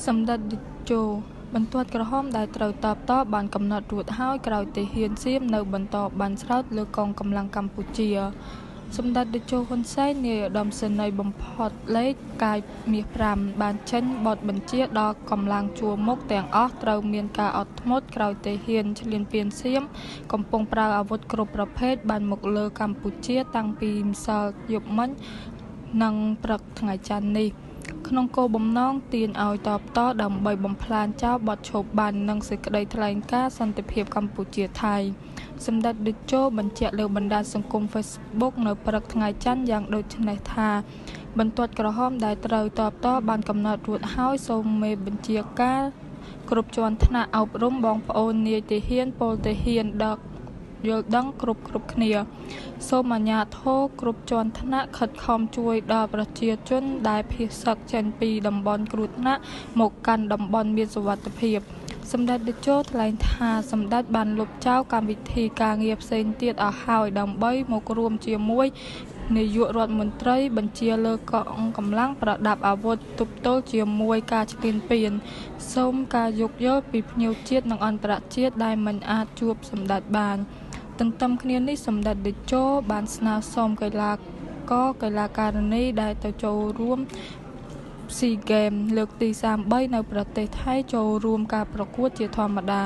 សម្ដេចតេជោបន្ទាត់ក្រហមដែលត្រូវតបតបានកំណត់រួចហើយក្រោយទាហានសៀមនៅបន្តបានស្រោតលើកងកម្លាំងកម្ពុជាសម្ដេចតេជោហ៊ុនសែននាយឧត្តមសេនីយ៍បំផុតលេខកាយមាស5បានចេញបទបញ្ជាដល់កម្លាំងជួរមុខទាំងអស់ត្រូវមានការអត់ធ្មត់ក្រោយទាហានឈ្លានពានសៀមកំពុងប្រើអាវុធគ្រប់ប្រភេទបានមកលើកម្ពុជាតាំងពីម្សិលយប់មិញនិងព្រឹកថ្ងៃច័ន្ទនេះក្នុងគោលបំណងទាញឲ្យតបតដើម្បីបំផ្លាញចោលបទឈប់បាននិងសេចក្តីថ្លែងការណ៍សន្តិភាពកម្ពុជាថៃសម្ដេចតេជោបញ្ជាក់លើបណ្ដាញសង្គម Facebook នៅព្រឹកថ្ងៃច័ន្ទយ៉ាងដូចនេះថាបន្ទាត់ក្រហមដែលត្រូវតបតបានកំណត់រួចហើយសូមមេបញ្ជាការគ្រប់ជាន់ថ្នាក់អប់រំបងប្អូននាយទាហានពលទាហានដឹកយល់ដឹងគ្រប់គ្នាសូមអាជ្ញាធរគ្រប់ជាន់ថ្នាក់ខិតខំជួយដល់ប្រជាជនដែលភៀសសឹកចេញពីតំបន់គ្រោះថ្នាក់មកកាន់តំបន់មានសុវត្ថិភាពសម្ដេចតេជោថ្លែងថាសម្ដេចបានលុបចោលកម្មវិធីការងារផ្សេងទៀតអស់ហើយដើម្បីមករួមជាមួយនាយករដ្ឋមន្ត្រីបញ្ជាលើកងកម្លាំងប្រដាប់អាវុធទប់ទល់ជាមួយការឈ្លានពានសូមការយោគយល់ពីភ្ញៀវជាតិនិងអន្តរជាតិដែលមិនអាចជួបសម្ដេចបានទន្ទឹមគ្នានេះសម្ដេចតេជោបានស្នើសុំកីឡាការិនីដែលទៅចូលរួមSEA Games លើកទី33នៅប្រទេសថៃចូលរួមការប្រកួតជាធម្មតា